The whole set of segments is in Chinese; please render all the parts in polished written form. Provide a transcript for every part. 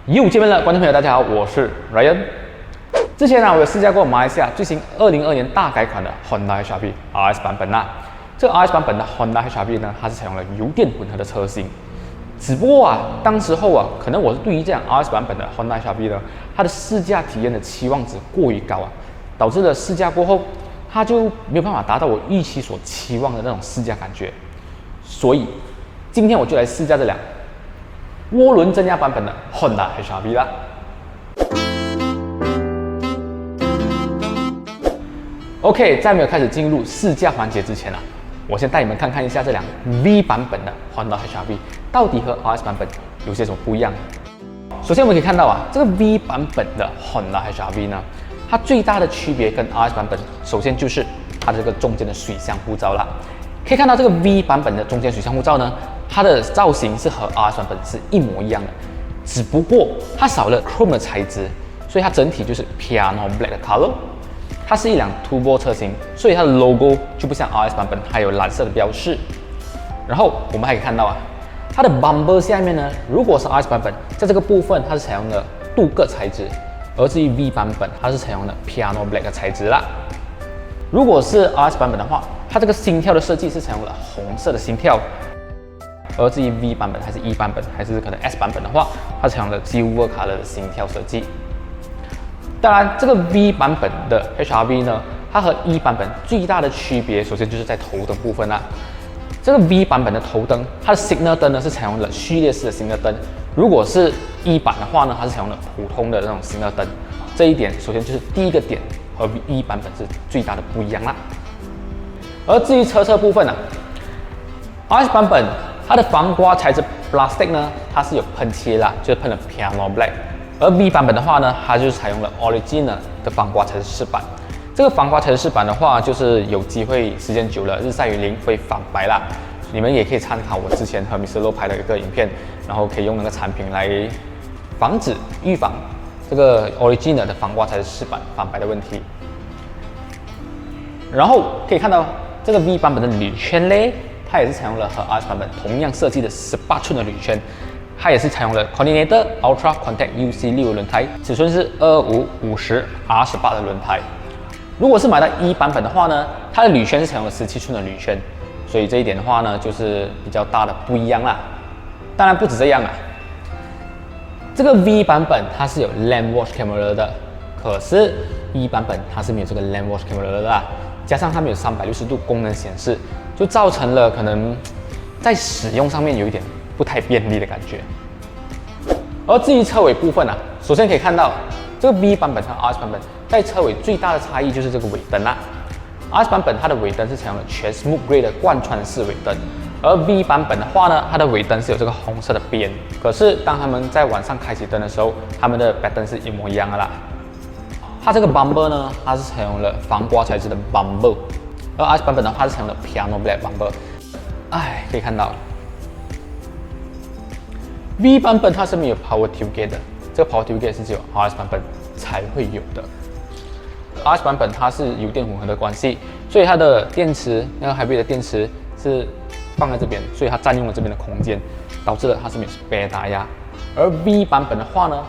又见面了，观众朋友，大家好，我是 Ryan。之前呢，我有试驾过马来西亚最新2022年大改款的 Honda HR-V RS 版本啦。这个 RS 版本的 Honda HR-V 呢，它是采用了油电混合的车型。只不过啊，当时候啊，可能我是对于这样 RS 版本的 Honda HR-V 呢，它的试驾体验的期望值过于高啊，导致了试驾过后，它就没有办法达到我预期所期望的那种试驾感觉。所以今天我就来试驾这辆涡轮增压版本的 Honda HR-V 啦。OK， 在没有开始进入试驾环节之前啊，我先带你们看看一下这辆 V 版本的 Honda HR-V 到底和 RS 版本有些什么不一样。首先我们可以看到啊，这个 V 版本的 Honda HR-V 呢，它最大的区别跟 RS 版本，首先就是它的这个中间的水箱护罩啦。可以看到这个 V 版本的中间水箱护罩呢，它的造型是和 RS 版本是一模一样的，只不过它少了 Chrome 的材质，所以它整体就是 Piano Black 的 color。它是一辆 Turbo 车型，所以它的 logo 就不像 RS 版本还有蓝色的标示。然后我们还可以看到啊，它的 bumper 下面呢，如果是 RS 版本，在这个部分它是采用了镀铬材质，而至于 V 版本，它是采用了 Piano Black 的材质啦。如果是 RS 版本的话，它这个心跳的设计是采用了红色的心跳，而至于 V 版本还是 E 版本还是可能 S 版本的话，它采用了 Silver Color 的心跳设计。当然，这个 V 版本的 HR-V 呢，它和 E 版本最大的区别，首先就是在头灯部分啦。这个 V 版本的头灯，它的 signal 灯呢是采用了序列式的 signal 灯，如果是 E 版的话呢，它是采用了普通的那种 signal 灯。这一点，首先就是第一个点和 E 版本是最大的不一样啦。而至于车侧部分呢，RS 版本它的防刮材质 plastic 呢，它是有喷漆啦，就是喷了 Piano Black。而 V 版本的话呢，它就是采用了 Original 的防刮材质饰板。这个防刮材质饰板的话，就是有机会时间久了，日晒雨淋会反白啦。你们也可以参考我之前和 Mr. Low 拍的一个影片，然后可以用那个产品来预防这个 Original 的防刮材质饰板反白的问题。然后可以看到这个 V 版本的铝圈嘞，它也是采用了和 RS 版本同样设计的18寸的铝圈。它也是采用了 Coordinator Ultra Contact UC6 轮胎，尺寸是2550R18的轮胎。如果是买到 E 版本的话呢，它的铝圈是采用了17寸的铝圈，所以这一点的话呢，就是比较大的不一样啦。当然不止这样啊，这个 V 版本它是有 Lane Watch Camera 的，可是 E 版本它是没有这个 Lane Watch Camera 的啦，加上它没有360度功能显示，就造成了可能在使用上面有一点不太便利的感觉。而至于车尾部分啊，首先可以看到这个 V 版本和 RS 版本在车尾最大的差异就是这个尾灯啦。RS 版本它的尾灯是采用了全 Smooth Grey 的贯穿式尾灯，而 V 版本的话呢，它的尾灯是有这个红色的边。可是当他们在晚上开启灯的时候，他们的白灯是一模一样的啦。它这个 bumper 呢，它是采用了防刮材质的 bumper， 而 RS 版本的话是采用了 Piano Black bumper。可以看到V 版本它是没有 Power Tailgate 的，这个 Power Tailgate 是只有 RS 版本才会有的。RS 版本它是油电混合的关系，所以它的电池那个 Hybrid 的电池是放在这边，所以它占用了这边的空间，导致了它是没有 spare 打压。而 V 版本的话呢，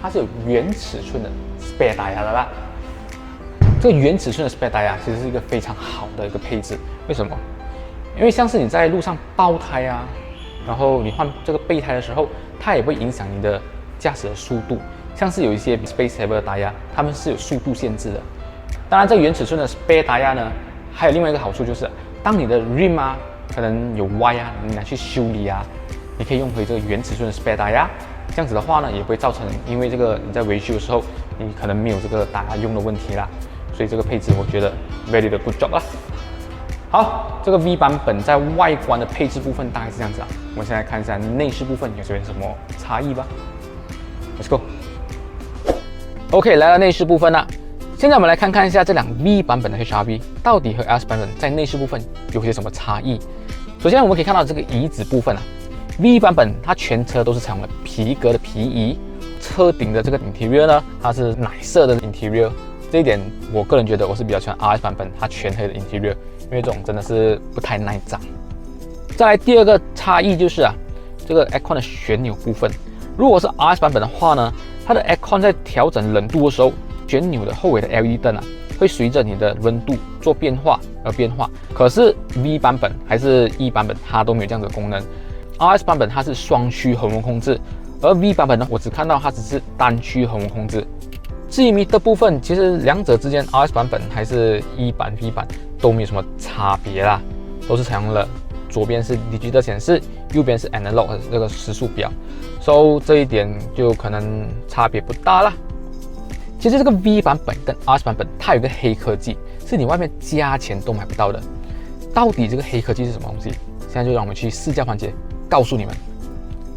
它是有原尺寸的 spare 打压的啦。这个原尺寸的 spare 打压其实是一个非常好的一个配置，为什么？因为像是你在路上爆胎啊，然后你换这个备胎的时候，它也会影响你的驾驶的速度。像是有一些 Space Saver 的打压，它们是有速度限制的。当然，这原尺寸的 Spare 打压呢，还有另外一个好处就是，当你的 rim 啊可能有歪啊，你拿去修理啊，你可以用回这个原尺寸的 Spare 打压。这样子的话呢，也不会造成因为这个你在维修的时候，你可能没有这个打压用的问题啦。所以这个配置我觉得 very good job 啦。好，这个 V 版本在外观的配置部分大概是这样子啊。我们现在看一下内饰部分有什么差异吧。Let's go。OK， 来到内饰部分啦。现在我们来看看一下这辆 V 版本的 HR-V 到底和 RS 版本在内饰部分有些什么差异。首先我们可以看到这个椅子部分啊 ，V 版本它全车都是采用了皮革的皮椅，车顶的这个 interior 呢，它是奶色的 interior。这一点我个人觉得我是比较喜欢 RS 版本它全黑的 interior， 因为这种真的是不太耐脏。再来第二个差异就是啊，这个 aircon 的旋钮部分，如果是 RS 版本的话呢，它的 Aircon 在调整冷度的时候，旋钮的后尾的 LED 灯啊，会随着你的温度做变化而变化。可是 V 版本还是 E 版本，它都没有这样的功能。RS 版本它是双区恒温控制，而 V 版本呢，我只看到它只是单区恒温控制。至于 meter 部分，其实两者之间 RS 版本还是 E 版 V 版都没有什么差别啦，都是采用了左边是 digital 显示，右边是 analog 的这个时速表，所以这一点就可能差别不大啦。其实这个 V 版本跟 RS 版本它有一个黑科技，是你外面加钱都买不到的。到底这个黑科技是什么东西？现在就让我们去试驾环节告诉你们。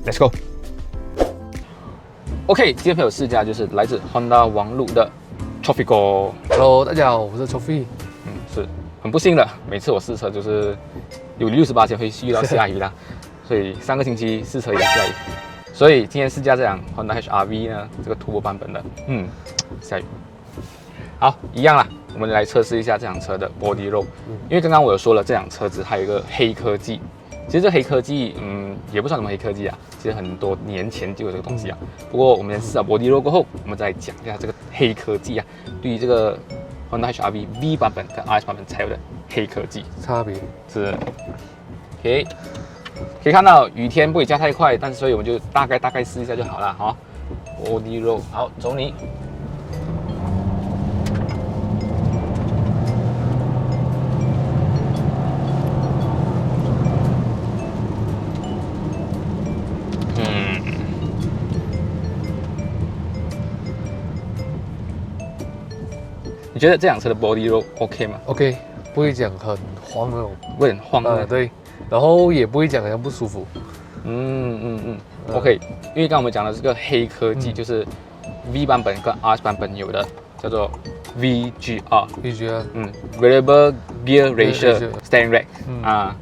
Let's go。OK， 今天朋友试驾就是来自 Honda 王璐的 Trofico。Hello， 大家好，我是 Trofi。是很不幸的，每次我试车就是有68%会遇到下雨啦，所以上个星期试车也下雨，所以今天试驾这辆 Honda HR-V 呢，这个 Turbo 版本的，下雨。好，一样啦，我们来测试一下这辆车的 body roll，因为刚刚我有说了，这辆车子它有一个黑科技。其实这黑科技，也不算什么黑科技啊，其实很多年前就有这个东西啊。不过我们先试好 body roll 过后，我们再讲一下这个黑科技啊，对于这个 Honda HR-V V 版本跟 RS 版本才有的黑科技差别是。OK， 可以看到雨天不会加太快，但是所以我们就大概试一下就好了哈。body roll， 好，走你。你觉得这辆车的 body roll OK 吗 ？OK， 不会讲很晃那种，会很晃对，然后也不会讲很不舒服。OK， 因为刚刚我们讲的这个黑科技，就是 V 版本跟 RS 版本有的，叫做 VGR，Variable Gear Ratio Steering Rack，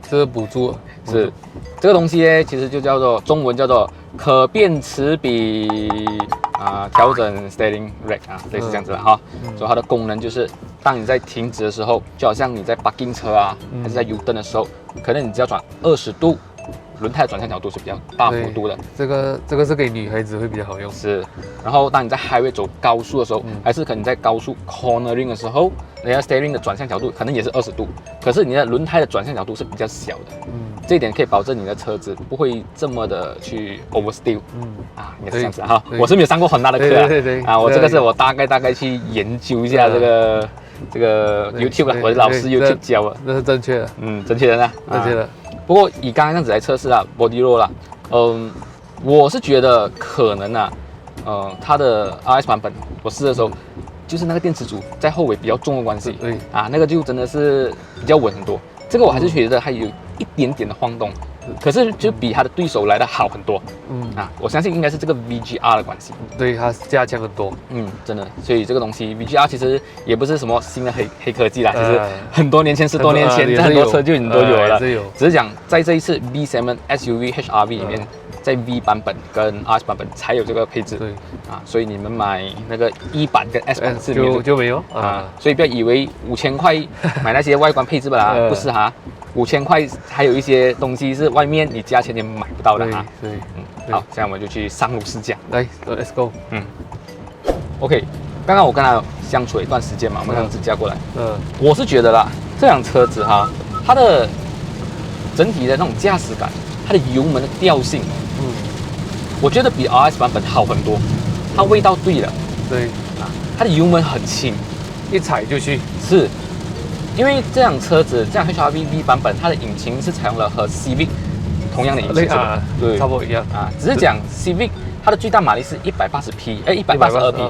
这个补助是这个东西呢，其实就叫做中文叫做可变齿比调整 steering rack 类似这样子的哈。所以它的功能就是，当你在停止的时候，就好像你在 parking 车还是在 U 灯的时候，可能你只要转20度，轮胎的转向角度是比较大幅度的。这个是给女孩子会比较好用。是。然后当你在 highway 走高速的时候，还是可能在高速 cornering 的时候，你的 steering 的转向角度可能也是20度，可是你的轮胎的转向角度是比较小的。这一点可以保证你的车子不会这么的去 oversteer。应该是这样子哈。我是没有上过Honda的课对我这个是我大概去研究一下这个 YouTube 我的老师 YouTube 教的。那是正确的。正确的呢。正确的。不过以刚刚这样子来测试body roll 啦，我是觉得可能它的 RS 版本我试的时候，就是那个电池组在后尾比较重的关系，对那个就真的是比较稳很多。这个我还是觉得它有一点点的晃动，可是就比它的对手来的好很多。我相信应该是这个 VGR 的关系。对，它加强很多。真的，所以这个东西 VGR 其实也不是什么新的黑科技啦，其实很多年前10多年前，在很多车就已经都有了。只是讲在这一次 V7 SUV HR-V 里面，在 V 版本跟 RS 版本才有这个配置。对所以你们买那个 E 版跟 S 版是就没有所以不要以为5000块买那些外观配置吧不是5000块还有一些东西是外面你加钱也买不到的对。好，现在我们就去上路试驾。来 ，Let's go。OK， 刚刚我跟他相处了一段时间嘛，我们刚试驾过来。我是觉得啦，这辆车子它的整体的那种驾驶感，它的油门的调性，我觉得比 RS 版本好很多。它味道对了，对它的油门很轻，一踩就去。是，因为这辆车子，这辆 HR-V V 版本，它的引擎是采用了和 Civic 同样的引擎，对，差不多一样只是讲 Civic 它的最大马力是180匹，182匹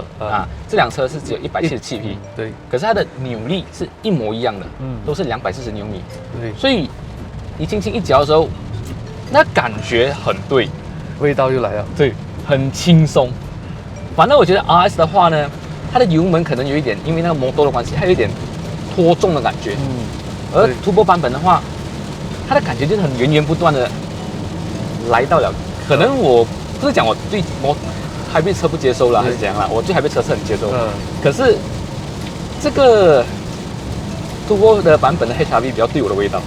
这辆车是只有177匹，对，可是它的扭力是一模一样的，都是240牛米，对，所以你轻轻一脚的时候，那感觉很对，味道又来了，对，很轻松。反正我觉得 RS 的话呢，它的油门可能有一点，因为那个摩托的关系，它有一点拖重的感觉，而 Turbo 版本的话，它的感觉就是很源源不断的来到了，可能我不是讲我对hybrid车不接受了，还是怎样啦？我对hybrid车是很接受，可是这个 Turbo 的版本的 HR-V 比较对我的味道，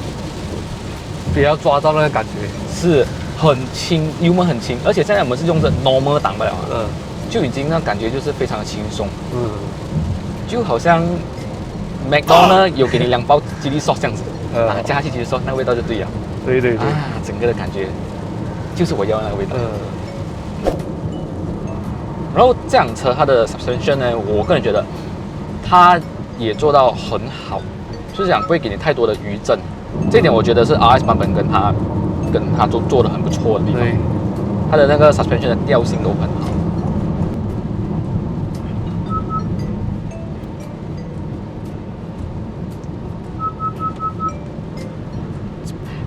比较抓到那个感觉，是很轻，油门很轻，而且现在我们是用着 normal 档不了啊，嗯就已经那感觉就是非常的轻松，嗯，就好像 McDonald 有给你2包吉利 sauce 这样子，加下去吉利 sauce 那个味道就对了，对对对，整个的感觉就是我要的那个味道。然后这辆车它的 suspension 呢，我个人觉得它也做到很好，就是讲不会给你太多的余震，这一点我觉得是 RS 版本跟它做的很不错的地方。对，它的那个 suspension 的调性都很好。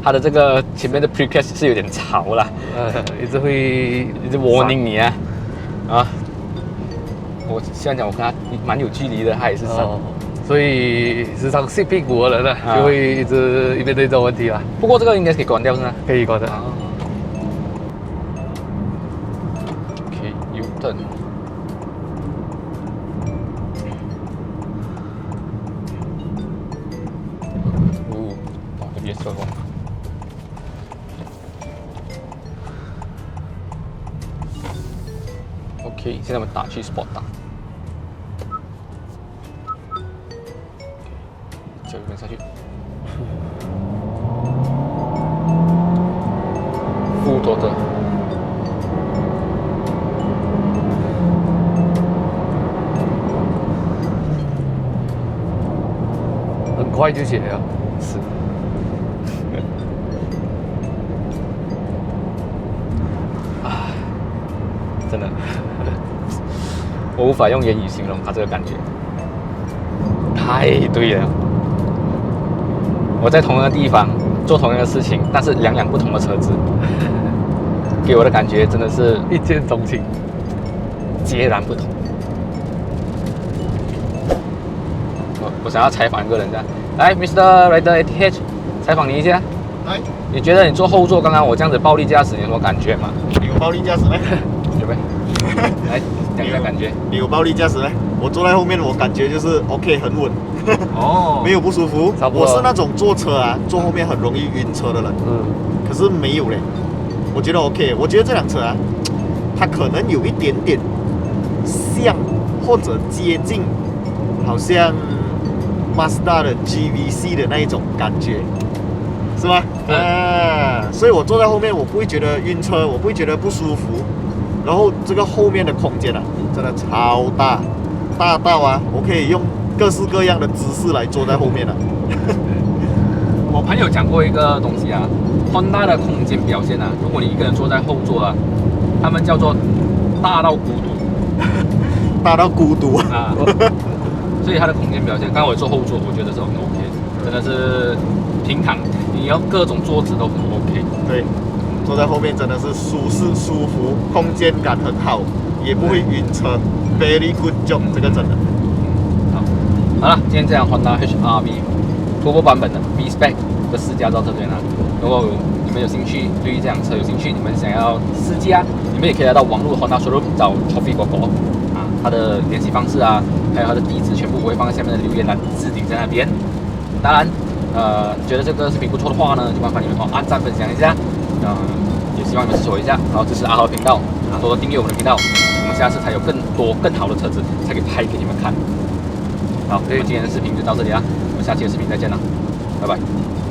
它的这个前面的 precast 是有点潮啦，一直会一直 warning 你啊，我虽然讲我跟他蛮有距离的，他也是闪。所以时常吸屁股的人呢，就会一直面对这种问题啦。不过这个应该是可以关掉是吗？可以关的。OK， U-turn。别说我。OK， 现在我们打去 Sport 档。脚右边下去。Full throttle。很快就写了。是。真的，我无法用言语形容它这个感觉，太对了。我在同一个地方做同样的事情，但是两辆不同的车子，给我的感觉真的是一见钟情，截然不同。我想要采访一个人，这样，来 ，Mr. Rider ATH， 采访你一下。来，你觉得你坐后座刚刚我这样子暴力驾驶，你有什么感觉吗？有暴力驾驶没？有没？来讲一下感觉。你有暴力驾驶没？我坐在后面，我感觉就是 OK， 很稳。哦，没有不舒服。差不多我是那种坐车啊，坐后面很容易晕车的人。可是没有嘞，我觉得 OK。我觉得这辆车啊，它可能有一点点像或者接近，好像 Mazda 的 GVC 的那一种感觉，是吗？所以我坐在后面，我不会觉得晕车，我不会觉得不舒服。然后这个后面的空间啊，真的超大，大到啊，我可以用各式各样的姿势来坐在后面了。我朋友讲过一个东西啊 ，Honda 的空间表现啊，如果你一个人坐在后座啊，他们叫做大到孤独，大到孤独啊。所以它的空间表现，刚刚我坐后座，我觉得是很 OK， 真的是平躺，你要各种坐姿都很 OK。对，坐在后面真的是舒适舒服，空间感很好，也不会晕车。Very good job，这个真的。好了，今天这辆 Honda HR-V Turbo 版本的 V Spec 的试驾到这边了。如果你们有兴趣，对于这辆车有兴趣，你们想要试驾，你们也可以来到网络 Honda Showroom 找 Coffee 哥哥啊，他的联系方式啊，还有他的地址全部我会放在下面的留言栏置顶在那边。当然，觉得这个视频不错的话呢，就麻烦你们帮我按赞分享一下，也希望你们支持我一下，然后支持阿豪频道啊，多多订阅我们的频道，我们下次才有更多更好的车子才可以拍给你们看。好，我们今天的视频就到这里啦，我们下期的视频再见了，拜拜。